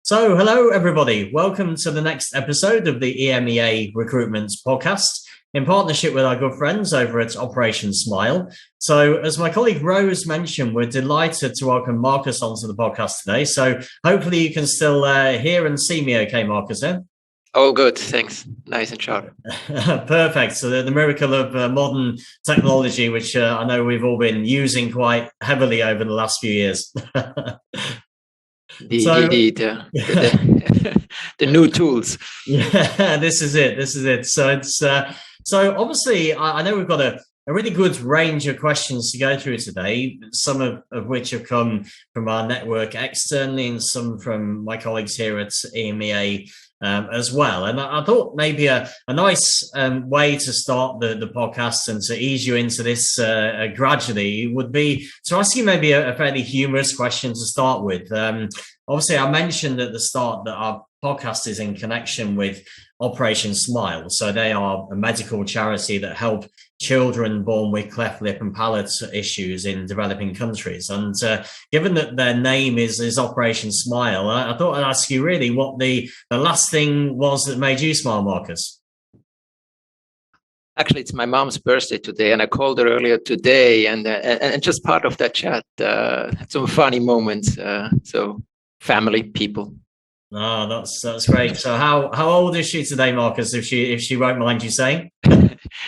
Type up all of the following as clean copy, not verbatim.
Hello everybody. Welcome to the next episode of the EMEA Recruitment podcast in partnership with our good friends over at Operation Smile. So, as my colleague Rose mentioned, we're delighted to welcome Markus onto the podcast today. So, hopefully you can still hear and see me okay, Markus, eh? All good, thanks. Nice and sharp. Perfect. So the miracle of modern technology, which I know we've all been using quite heavily over the last few years. The new tools. Yeah, this is it. So obviously, I know we've got a really good range of questions to go through today, some of which have come from our network externally and some from my colleagues here at EMEA as well. And I thought maybe a nice way to start the podcast and to ease you into this gradually would be to ask you maybe a fairly humorous question to start with. Obviously, I mentioned at the start that our podcast is in connection with Operation Smile. So they are a medical charity that help children born with cleft lip and palate issues in developing countries. And given that their name is Operation Smile, I thought I'd ask you really what the last thing was that made you smile, Markus. Actually, it's my mom's birthday today, and I called her earlier today, and just part of that chat, had some funny moments. So family, people. Oh, that's great. So how old is she today, Markus, if she won't mind you saying?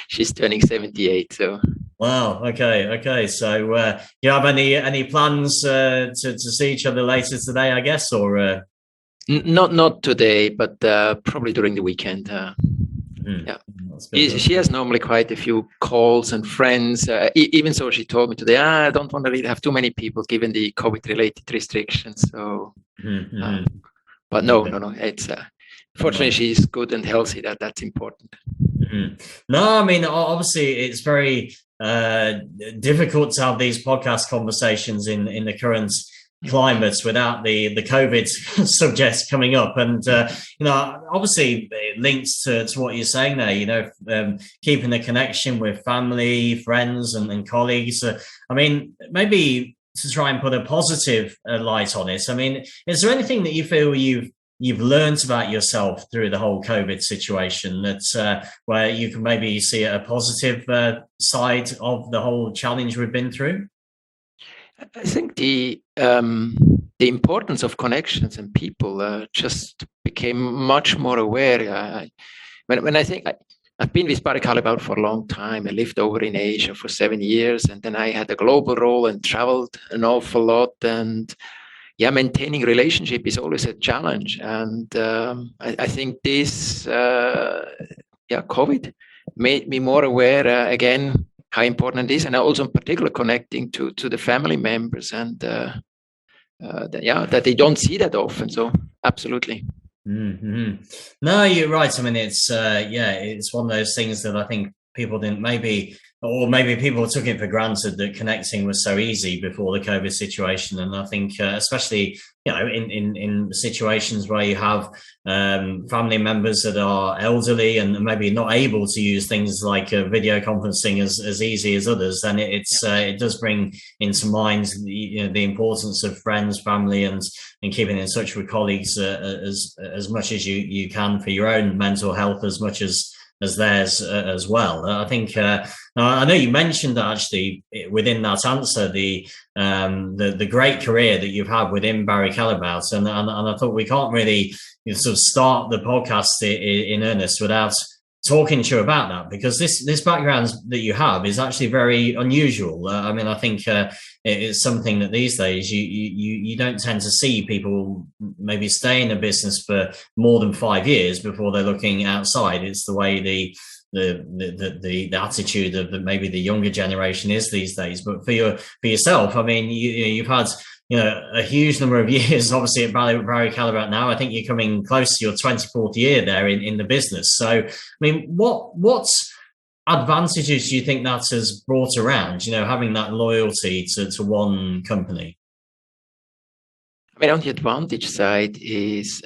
She's turning 78. So wow. Okay. So you have any plans to see each other later today, I guess, or not today, but probably during the weekend. Yeah, she has normally quite a few calls and friends. Even so, she told me today, I don't want to really have too many people given the COVID-related restrictions. So, but no. It's fortunately she's good and healthy. That's important. No, I mean obviously it's very difficult to have these podcast conversations in the current climates without the COVID subjects coming up, and obviously it links to what you're saying there. Keeping the connection with family, friends, and colleagues. I mean, maybe to try and put a positive light on it. I mean, is there anything that you feel you've learned about yourself through the whole COVID situation that where you can maybe see a positive side of the whole challenge we've been through? I think the importance of connections and people just became much more aware. When I think I've been with Barry Callebaut for a long time. I lived over in Asia for 7 years, and then I had a global role and traveled an awful lot. And maintaining relationship is always a challenge. And I think this COVID made me more aware again how important it is, and also in particular connecting to the family members, and that they don't see that often. So absolutely. Mm-hmm. No, you're right. I mean, it's one of those things that I think people didn't maybe people took it for granted that connecting was so easy before the COVID situation. And I think especially, in situations where you have family members that are elderly and maybe not able to use things like video conferencing as easy as others, then it does bring into mind the importance of friends, family, and keeping in touch with colleagues as much as you can for your own mental health as much as theirs as well. I think I know you mentioned that actually within that answer the great career that you've had within Barry Callebaut, and I thought we can't really sort of start the podcast in earnest without talking to you about that, because this background that you have is actually very unusual. I mean, I think it's something that these days you don't tend to see people maybe stay in a business for more than 5 years before they're looking outside. It's the way the attitude of maybe the younger generation is these days. But for yourself, I mean, you've had a huge number of years, obviously, at Barry Callebaut now. I think you're coming close to your 24th year there in the business. So, I mean, what advantages do you think that has brought around, having that loyalty to one company? I mean, on the advantage side is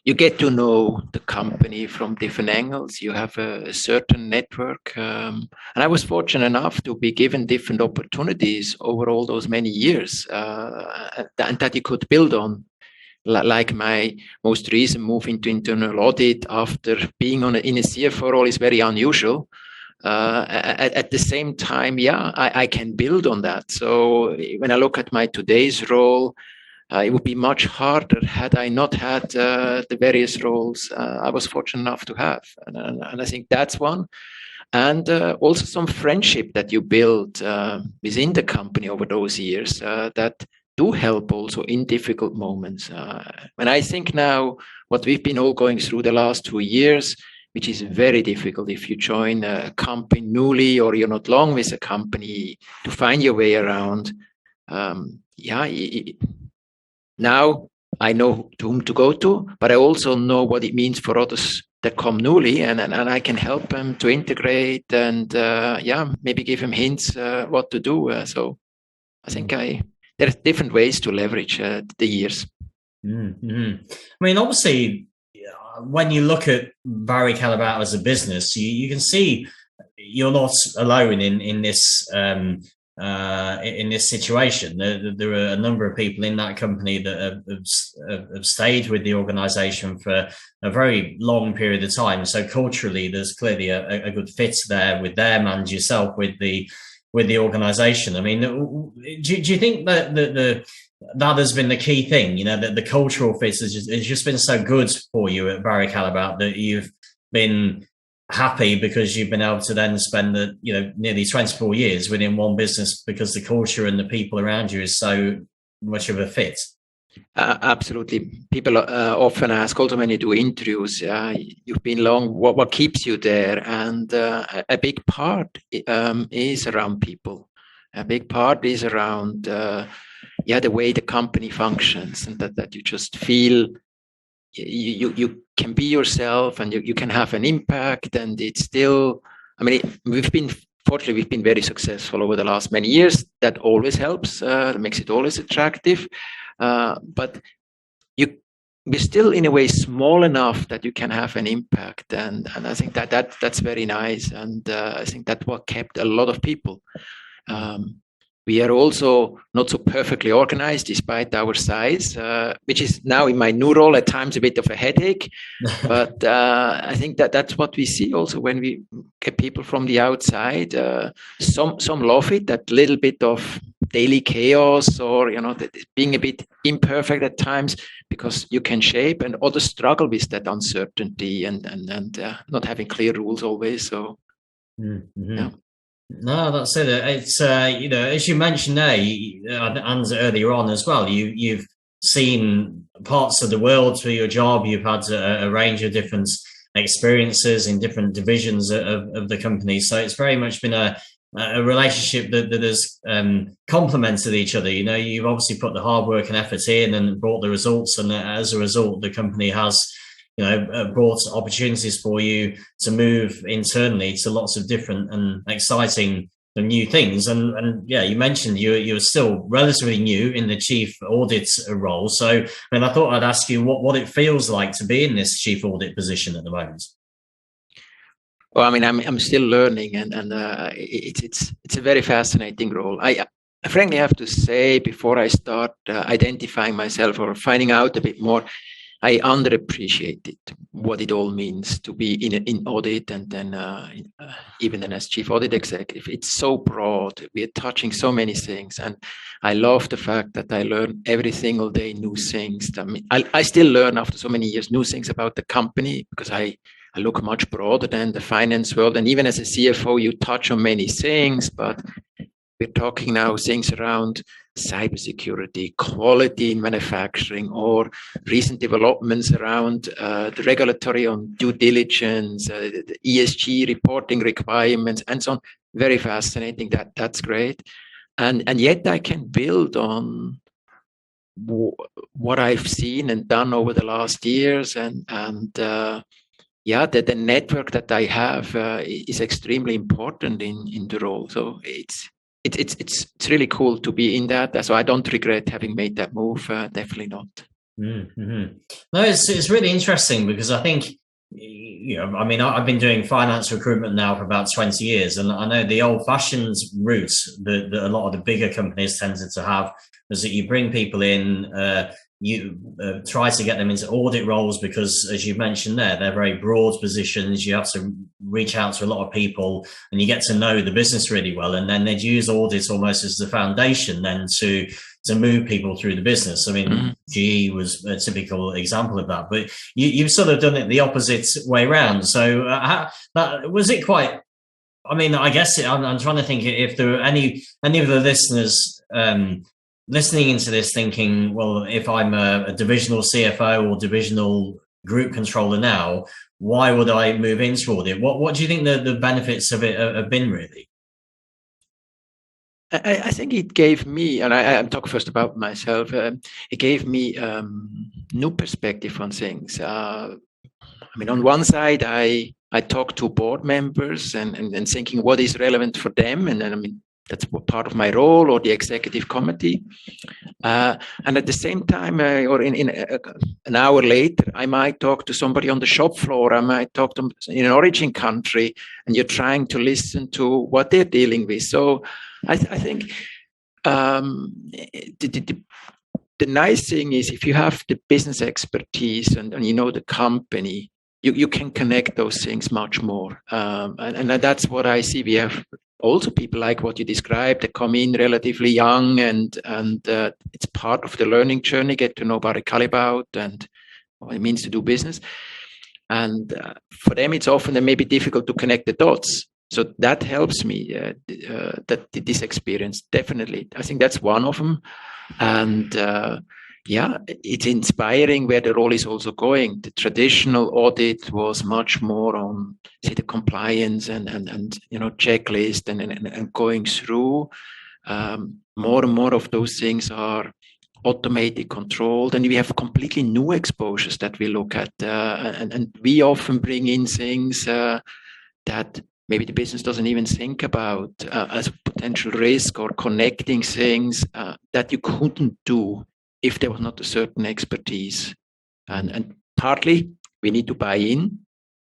you get to know the company from different angles. You have a certain network. And I was fortunate enough to be given different opportunities over all those many years and that you could build on. like my most recent move into internal audit after being in a CFO role is very unusual. At the same time, I can build on that. So when I look at my today's role, it would be much harder had I not had the various roles I was fortunate enough to have. And I think that's one. And also some friendship that you build within the company over those years that do help also in difficult moments. When I think now what we've been all going through the last 2 years, which is very difficult if you join a company newly or you're not long with a company to find your way around. Now I know to whom to go to, but I also know what it means for others that come newly, and I can help them to integrate and maybe give them hints what to do. So I think there are different ways to leverage the years. Mm-hmm. I mean, obviously, when you look at Barry Callebaut as a business, you can see you're not alone in this situation. There are a number of people in that company that have stayed with the organization for a very long period of time. So culturally, there's clearly a good fit there with them and yourself with the organization. I mean, do you think that that has been the key thing? You know, that the cultural fit has just been so good for you at Barry Callebaut that you've been happy because you've been able to then spend nearly 24 years within one business because the culture and the people around you is so much of a fit. Absolutely. People often ask also when you do interviews, you've been long, what keeps you there? And a big part is around people. A big part is around the way the company functions, and that you just feel you can be yourself and you can have an impact. And it's still, I mean, we've been very successful over the last many years. That always helps, that makes it always attractive. But we're still in a way small enough that you can have an impact, and I think that's very nice, and I think that's what kept a lot of people. We are also not so perfectly organized despite our size, which is now in my new role at times a bit of a headache. But I think that's what we see also when we get people from the outside. Some love it, that little bit of daily chaos, or being a bit imperfect at times, because you can shape, and others struggle with that uncertainty and not having clear rules always. So yeah. No, that's it. It's as you mentioned there, and earlier on as well, you've seen parts of the world through your job. You've had a range of different experiences in different divisions of the company. So it's very much been a relationship that has complemented each other. You've obviously put the hard work and effort in and brought the results, and as a result, the company has brought opportunities for you to move internally to lots of different and exciting and new things. And you mentioned you're still relatively new in the chief audit role. So I thought I'd ask you what it feels like to be in this chief audit position at the moment. Well, I mean, I'm still learning, and it's a very fascinating role. I frankly have to say, before I start identifying myself or finding out a bit more, I underappreciated what it all means to be in audit, and then even then as chief audit executive. It's so broad. We are touching so many things, and I love the fact that I learn every single day new things. I mean, I still learn after so many years new things about the company, because I look much broader than the finance world. And even as a CFO, you touch on many things, but we're talking now things around cybersecurity, quality in manufacturing, or recent developments around the regulatory on due diligence, the ESG reporting requirements, and so on. Very fascinating. That's great. And yet I can build on what I've seen and done over the last years, and the network that I have is extremely important in the role. So it's really cool to be in that. So I don't regret having made that move. Definitely not. Mm-hmm. No, it's really interesting, because I think, I've been doing finance recruitment now for about 20 years, and I know the old-fashioned route that a lot of the bigger companies tended to have was that you bring people in, you try to get them into audit roles because, as you mentioned there, they're very broad positions. You have to reach out to a lot of people and you get to know the business really well. And then they'd use audit almost as the foundation then to move people through the business. I mean, GE was a typical example of that, but you've sort of done it the opposite way around. So was it quite, I mean, I guess I'm trying to think if there were any of the listeners listening into this thinking, well, if I'm a divisional CFO or divisional group controller now, why would I move into audit? What do you think the benefits of it have been really? I think it gave me, and I'm talking first about myself, it gave me new perspective on things. I mean, on one side, I talk to board members and thinking what is relevant for them. And then, I mean, that's part of my role, or the executive committee. And at the same time, or in an hour later, I might talk to somebody on the shop floor. I might talk to them in an origin country, and you're trying to listen to what they're dealing with. So I think the nice thing is if you have the business expertise and you know the company, you can connect those things much more. And that's what I see. We have also people like what you described that come in relatively young and it's part of the learning journey, get to know Barry Callebaut and what it means to do business. And for them, it's often maybe difficult to connect the dots. So that helps me, that this experience, definitely. I think that's one of them. And yeah, it's inspiring where the role is also going. The traditional audit was much more on, say, the compliance and checklist and going through. More and more of those things are automated, controlled, and we have completely new exposures that we look at. And we often bring in things that maybe the business doesn't even think about as a potential risk, or connecting things that you couldn't do if there was not a certain expertise. And partly we need to buy in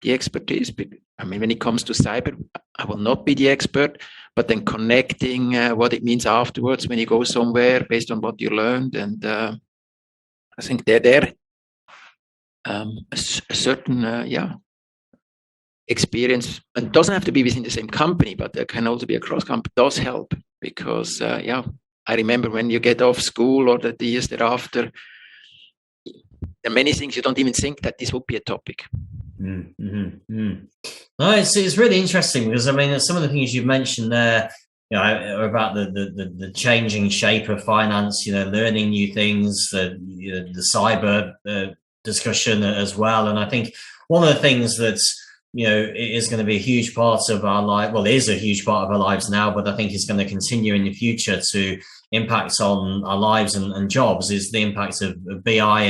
the expertise. I mean, when it comes to cyber, I will not be the expert, but then connecting what it means afterwards when you go somewhere based on what you learned. And I think there a certain experience, and doesn't have to be within the same company, but there can also be across company, does help because I remember when you get off school or the years thereafter, there are many things you don't even think that this would be a topic. No, it's really interesting because I mean some of the things you've mentioned there, about the changing shape of finance, learning new things, the cyber discussion as well, and I think one of the things that's is going to be a huge part of our life. Well, it is a huge part of our lives now, but I think it's going to continue in the future to impact on our lives and jobs is the impact of BI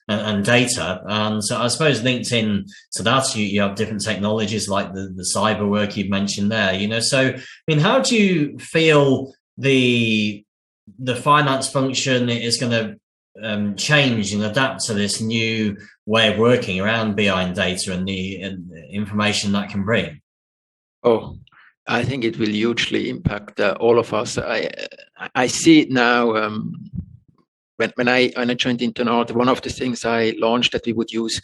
and data. And so I suppose linked in to that, you have different technologies like the cyber work you've mentioned there, So, I mean, how do you feel the finance function is going to change and adapt to this new way of working around BI and data and the information that can bring? Oh, I think it will hugely impact all of us. I see it now. When I joined Internal Audit, one of the things I launched that we would use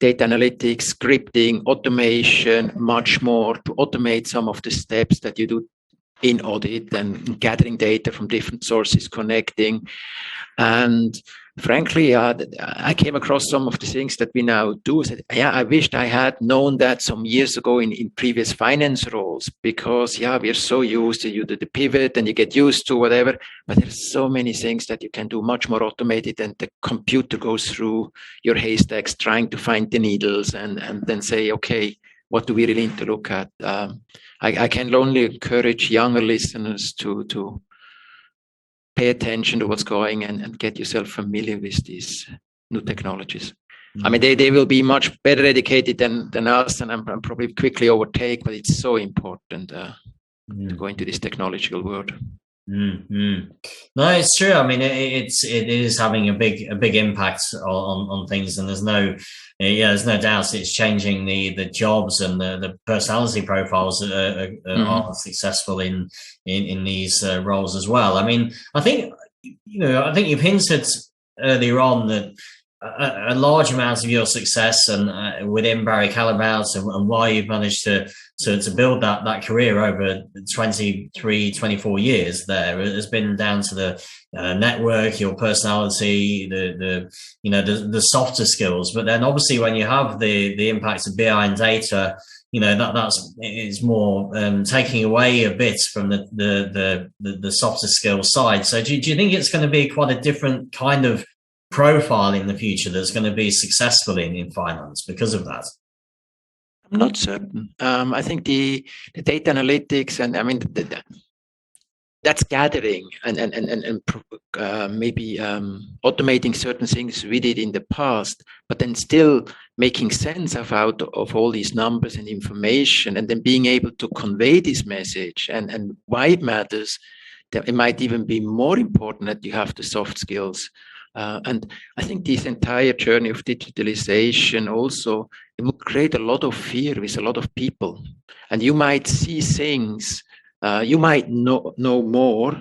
data analytics, scripting, automation, much more to automate some of the steps that you do in audit and gathering data from different sources, connecting. And frankly, I came across some of the things that we now do. I wished I had known that some years ago in previous finance roles, because we are so used to the pivot and you get used to whatever, but there's so many things that you can do much more automated, and the computer goes through your haystacks trying to find the needles and then say, okay, what do we really need to look at? I can only encourage younger listeners to pay attention to what's going and get yourself familiar with these new technologies. I mean, they will be much better educated than us, and I'm probably quickly overtake, but it's so important to go into this technological world. No, it's true. I mean, it is having a big impact on things, and there's no doubt it's changing the jobs and the personality profiles that are successful in these roles as well. I mean, I think you've hinted earlier on that a large amount of your success and within Barry Callebaut and why you've managed to build that career over 23, 24 years there has been down to the network, your personality, the softer skills. But then obviously when you have the impact of BI and data, it's more taking away a bit from the softer skills side. So do you think it's going to be quite a different kind of profile in the future that's going to be successful in finance because of that? I'm not certain. I think the data analytics and I mean that's gathering and maybe automating certain things we did in the past, but then still making sense out of all these numbers and information, and then being able to convey this message and why it matters. That it might even be more important that you have the soft skills. And I think this entire journey of digitalization also, it will create a lot of fear with a lot of people. And you might see things, you might know more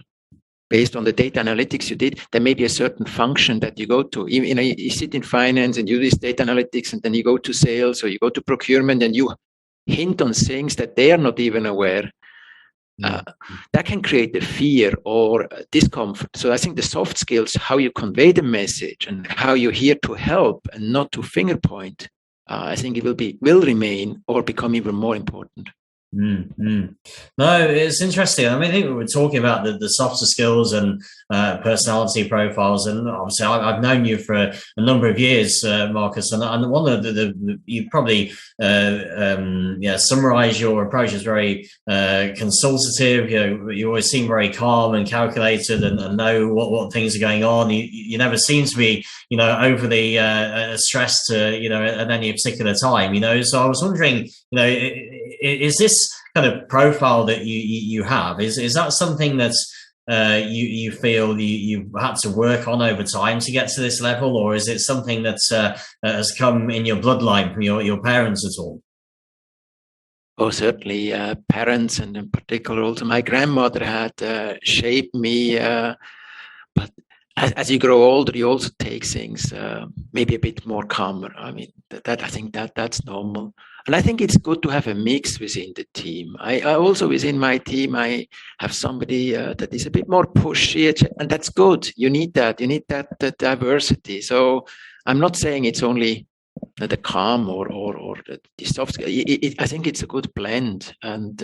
based on the data analytics you did. There may be a certain function that you go to. You sit in finance and you do this data analytics, and then you go to sales or you go to procurement and you hint on things that they are not even aware. That can create a fear or discomfort. So I think the soft skills, how you convey the message and how you're here to help and not to finger point, I think it will remain or become even more important. No, it's interesting. I mean, I think we were talking about the softer skills and personality profiles, and obviously I've known you for a number of years, Markus, and one of you probably summarize your approach as very consultative. You always seem very calm and calculated and know what things are going on. You never seem to be overly stressed at any particular time. So I was wondering, is this kind of profile that you have, is that something that you feel you've had to work on over time to get to this level, or is it something that has come in your bloodline from your parents at all? Oh, certainly parents, and in particular also my grandmother had shaped me. But as you grow older, you also take things maybe a bit more calmer. I mean, I think that's normal. And I think it's good to have a mix within the team. I also, within my team, I have somebody that is a bit more pushy, and that's good. You need that. You need that diversity. So I'm not saying it's only the calm or the soft skill. I think it's a good blend. And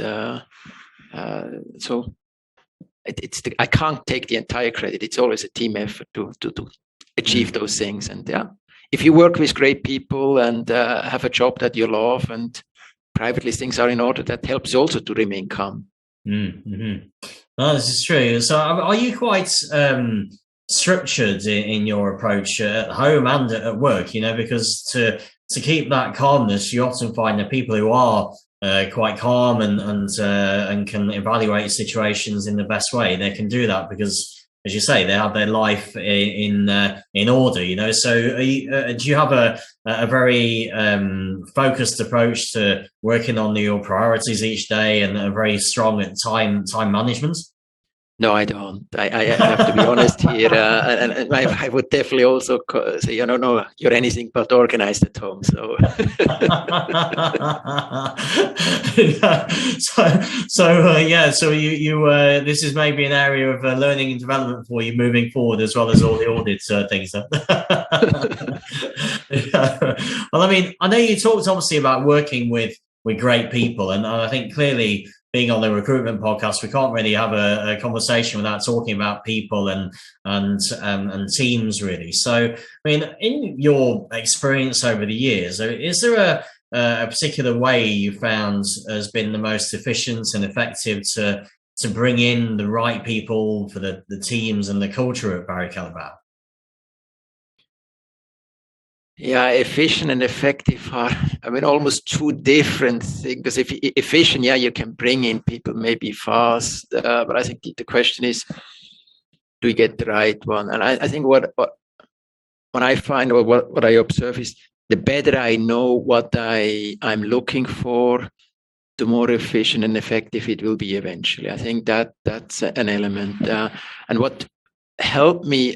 so I can't take the entire credit. It's always a team effort to achieve those things. And if you work with great people and have a job that you love and privately things are in order, that helps also to remain calm. No, this is true. So are you quite structured in your approach at home and at work? Because to keep that calmness, you often find that people who are quite calm and can evaluate situations in the best way, they can do that because, as you say, they have their life in order. So do you have a very focused approach to working on your priorities each day and a very strong at time management? No, I don't. I have to be honest here, and I would definitely also say, no, you're anything but organized at home. So, so you this is maybe an area of learning and development for you moving forward, as well as all the audit things. Well, I mean, I know you talked obviously about working with great people, and I think clearly, being on the recruitment podcast, we can't really have a conversation without talking about people and teams, really. So, I mean, in your experience over the years, is there a particular way you found has been the most efficient and effective to bring in the right people for the teams and the culture at Barry Callebaut? Yeah, efficient and effective are, almost two different things. Because if efficient, you can bring in people maybe fast. But I think the question is, do you get the right one? And I think what I find or what I observe is, the better I know what I'm looking for, the more efficient and effective it will be eventually. I think that's an element. And what helped me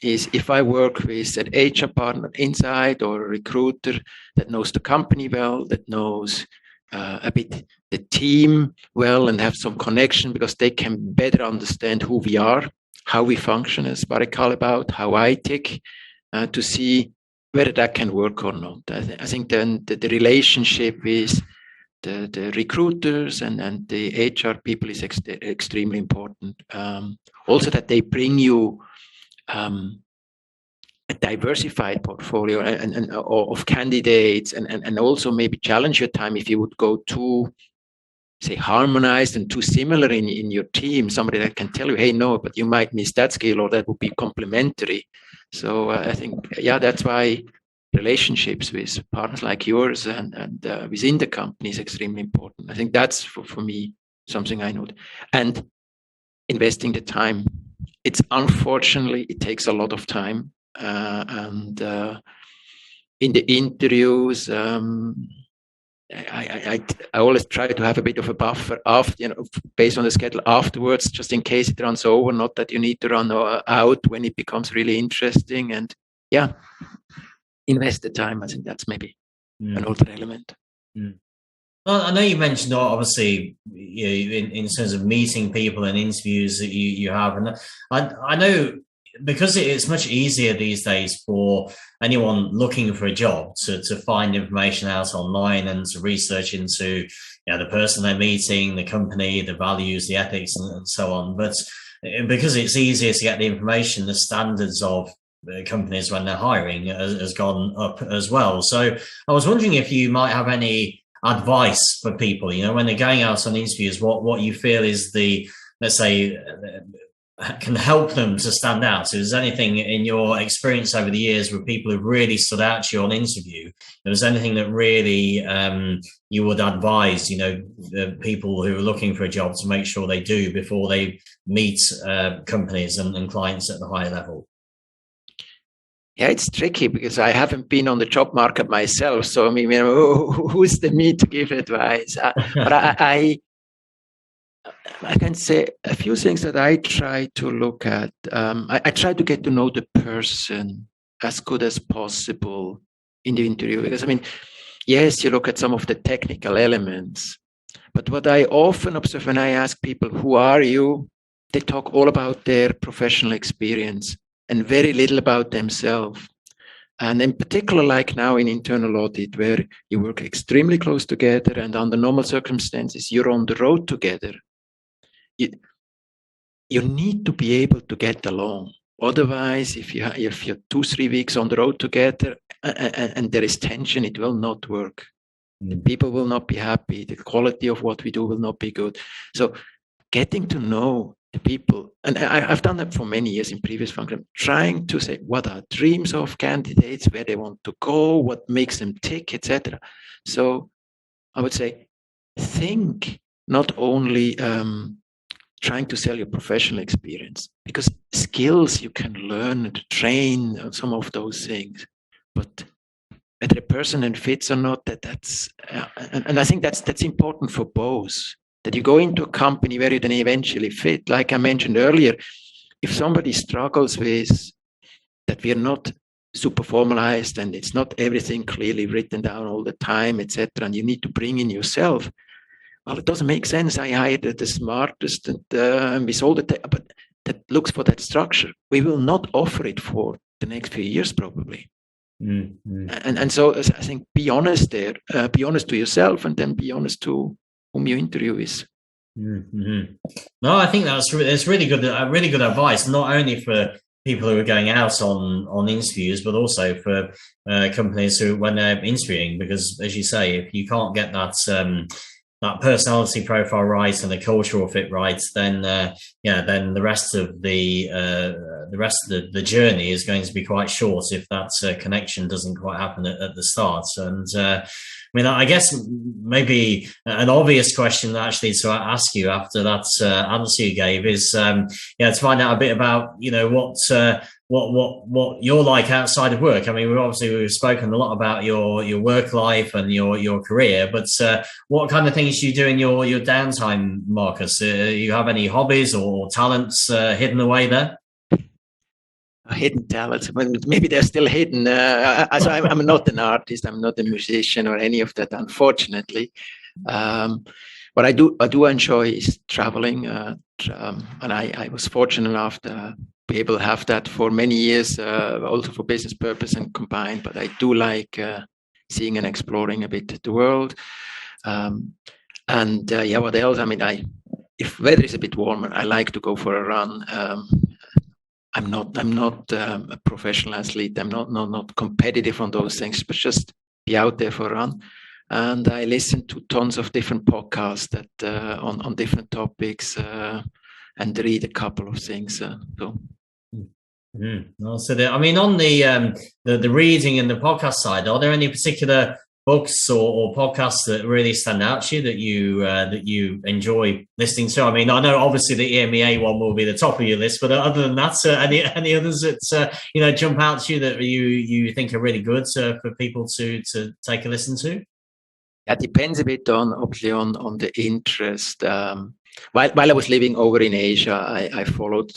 is if I work with an HR partner inside or a recruiter that knows the company well, that knows a bit the team well and have some connection because they can better understand who we are, how we function as Barry Callebaut, how I tick, to see whether that can work or not. I think then the relationship with the recruiters and the HR people is extremely important. Also that they bring you a diversified portfolio and of candidates and also maybe challenge your time if you would go too, say, harmonized and too similar in your team, somebody that can tell you, hey, no, but you might miss that skill or that would be complementary. So I think, that's why relationships with partners like yours and within the company is extremely important. I think that's for me something I know. And investing the time. It's unfortunately, it takes a lot of time. And in the interviews, I always try to have a bit of a buffer after, based on the schedule afterwards, just in case it runs over, not that you need to run out when it becomes really interesting. And invest the time. I think that's maybe another element. Well, I know you mentioned obviously in terms of meeting people and interviews that you have, and I know because it's much easier these days for anyone looking for a job to find information out online and to research into the person they're meeting, the company, the values, the ethics, and so on. But because it's easier to get the information, the standards of companies when they're hiring has gone up as well. So I was wondering if you might have any advice for people, when they're going out on interviews, what you feel is the, let's say, can help them to stand out. So is there anything in your experience over the years where people have really stood out to you on interview? Is there anything that really you would advise, the people who are looking for a job to make sure they do before they meet companies and clients at the higher level? Yeah, it's tricky because I haven't been on the job market myself. So, I mean, who's the me to give advice? But I can say a few things that I try to look at. I try to get to know the person as good as possible in the interview. Because, I mean, yes, you look at some of the technical elements. But what I often observe when I ask people, who are you? They talk all about their professional experience and very little about themselves. And in particular, like now in internal audit, where you work extremely close together and under normal circumstances, you're on the road together. You need to be able to get along. Otherwise, if you're 2-3 weeks on the road together and there is tension, it will not work. The people will not be happy. The quality of what we do will not be good. So getting to know the people, and I've done that for many years in previous functions, trying to say what are dreams of candidates, where they want to go, what makes them tick, etc. So I would say, think not only trying to sell your professional experience, because skills you can learn and train on some of those things, but whether a person and fits or not, that's and I think that's important for both. That you go into a company where you then eventually fit. Like I mentioned earlier, if somebody struggles with that we are not super formalized and it's not everything clearly written down all the time, etc., and you need to bring in yourself, well, it doesn't make sense. I hired the smartest and with all the but that looks for that structure. We will not offer it for the next few years, probably. Mm-hmm. And so I think be honest there, be honest to yourself, and then be honest to whom you interview is. Mm-hmm. No, I think it's really good advice, not only for people who are going out on interviews, but also for companies who, when they're interviewing, because as you say, if you can't get that personality profile right and the cultural fit right, then then the rest of the journey is going to be quite short if that connection doesn't quite happen at the start. And I mean, I guess maybe an obvious question actually to ask you after that answer you gave is, to find out a bit about, what you're like outside of work. I mean, we've spoken a lot about your work life and your career, but what kind of things do you do in your downtime, Markus? You have any hobbies or talents hidden away there? hidden talents. Maybe they're still hidden. So I'm not an artist. I'm not a musician or any of that, unfortunately. What I do enjoy is traveling, and I was fortunate enough to be able to have that for many years, also for business purpose and combined. But I do like seeing and exploring a bit the world. What else? I mean, if weather is a bit warmer, I like to go for a run. I'm not a professional athlete. I'm not competitive on those things, but just be out there for a run. And I listen to tons of different podcasts that on different topics, and read a couple of things. I mean, on the reading and the podcast side, are there any particular books or podcasts that really stand out to you that you enjoy listening to? I mean, I know obviously the EMEA one will be the top of your list, but other than that, any others that jump out to you that you think are really good for people to take a listen to? That depends a bit on the interest. While I was living over in Asia, I followed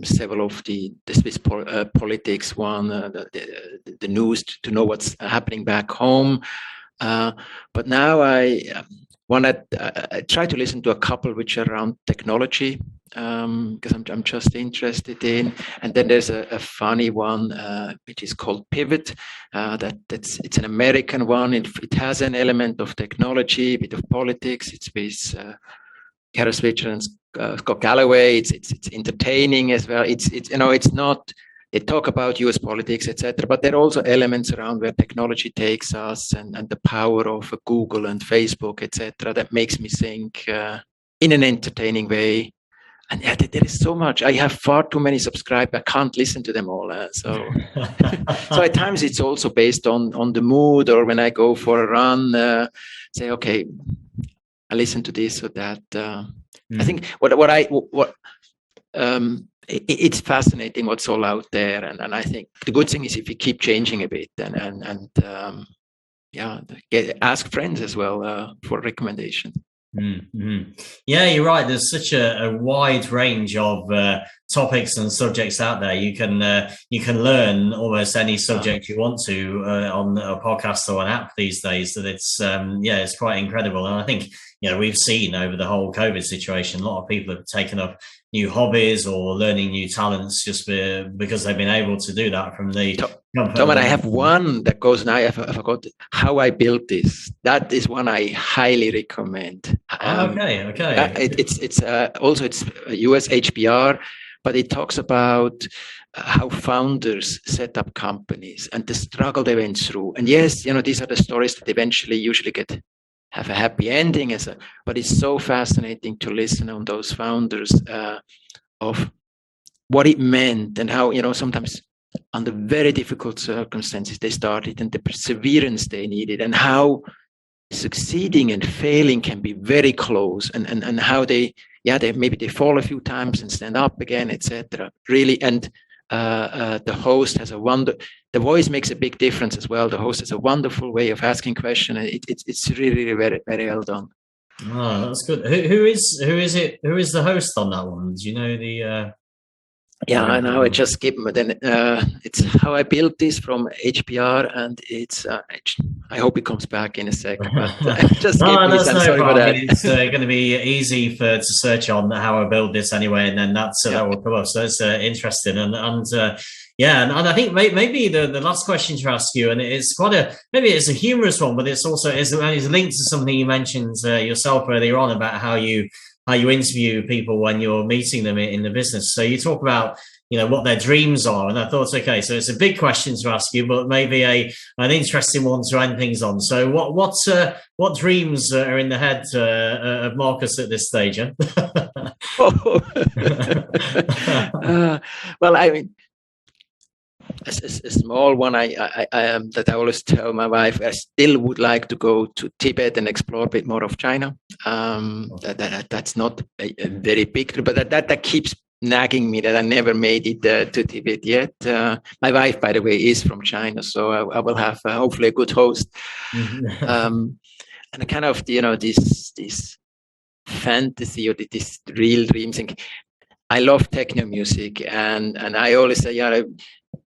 several of the Swiss politics one, the news to know what's happening back home. But now I try to listen to a couple which are around technology, because I'm just interested in. And then there's a funny one which is called Pivot. It's an American one. It has an element of technology, a bit of politics. It's with Kara Switzer and Scott Galloway. It's entertaining as well. It's not. They talk about U.S. politics, etc., but there are also elements around where technology takes us and the power of Google and Facebook, etc., that makes me think in an entertaining way. And there is so much. I have far too many subscribed. I can't listen to them all. So at times it's also based on the mood, or when I go for a run, say, okay, I listen to this or that. I think it's fascinating what's all out there, and I think the good thing is if you keep changing a bit and ask friends as well for recommendations. Mm-hmm. Yeah, you're right. There's such a wide range of topics and subjects out there. You can learn almost any subject you want to on a podcast or an app these days. That it's quite incredible. And I think we've seen over the whole COVID situation, a lot of people have taken up new hobbies or learning new talents just because they've been able to do that from the. Tom, and I have one that goes now. I forgot how I built this. That is one I highly recommend. Okay. It's also US HBR, but it talks about how founders set up companies and the struggle they went through. And yes, these are the stories that eventually usually have a happy ending. But it's so fascinating to listen on those founders of what it meant and how sometimes under very difficult circumstances they started and the perseverance they needed, and how succeeding and failing can be very close, and how they maybe they fall a few times and stand up again, etc. Really, and the host has the voice makes a big difference as well. The host has a wonderful way of asking questions. It's really very, very well done. Oh, that's good. Who is the host on that one? Do you know the? Yeah, I know. I just skip them. Then it's How I Built This from HBR, and it's. I hope it comes back in a second. But just skip me. Sorry for that. It's going to be easy to search on How I Built This anyway, and then that will come up. So that's interesting, and I think maybe the last question to ask you, and it's maybe it's a humorous one, but it's also is linked to something you mentioned yourself earlier on about how you interview people when you're meeting them in the business. So you talk about, what their dreams are. And I thought, okay, so it's a big question to ask you, but maybe an interesting one to end things on. So what dreams are in the head of Markus at this stage? Huh? Well, I mean, a small one that I always tell my wife, I still would like to go to Tibet and explore a bit more of China. That's not a very big, but that keeps nagging me that I never made it to Tibet yet. My wife, by the way, is from China, so I will have hopefully a good host. And kind of this fantasy or this real dream thing. I love techno music, and I always say, yeah,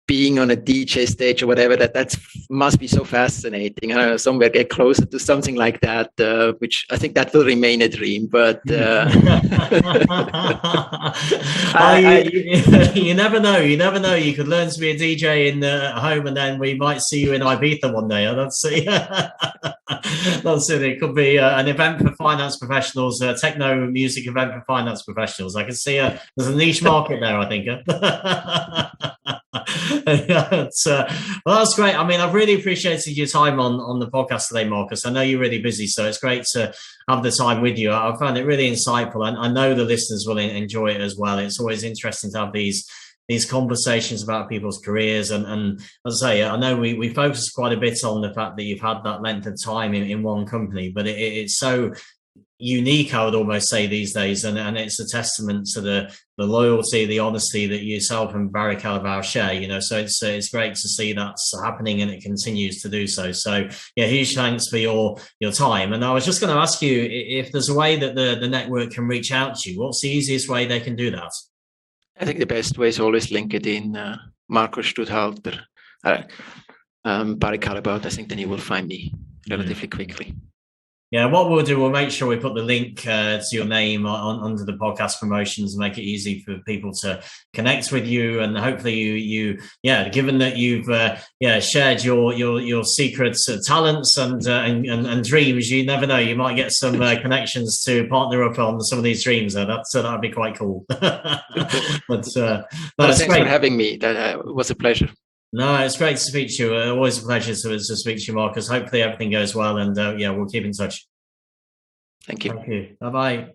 being on a DJ stage or whatever, that must be so fascinating. I don't know, somewhere get closer to something like that, which I think that will remain a dream. But you never know. You never know. You could learn to be a DJ in at home, and then we might see you in Ibiza one day. That's it. That's it. It could be an event for finance professionals, a techno music event for finance professionals. I can see there's a niche market there, I think. Well, that's great. I mean, I've really appreciated your time on the podcast today, Markus. I know you're really busy, so it's great to have the time with you. I found it really insightful, and I know the listeners will enjoy it as well. It's always interesting to have these conversations about people's careers, and as I say, I know we focus quite a bit on the fact that you've had that length of time in one company, but it's so unique, I would almost say, these days, and it's a testament to the loyalty, the honesty that yourself and Barry Callebaut share, so it's great to see that's happening, and it continues to do so. So yeah, huge thanks for your time. And I was just going to ask you if there's a way that the network can reach out to you. What's the easiest way they can do that? I think the best way is always LinkedIn, Markus Studhalter, Barry Callebaut. I think then you will find me relatively quickly. Yeah, what we'll do, we'll make sure we put the link to your name under the podcast promotions and make it easy for people to connect with you. And hopefully you given that you've shared your secrets, talents and dreams, you never know, you might get some connections to partner up on some of these dreams. That'd be quite cool. Thanks for having me. That was a pleasure. No, it's great to speak to you. Always a pleasure to speak to you, Markus. Hopefully everything goes well, and we'll keep in touch. Thank you. Thank you. Bye-bye.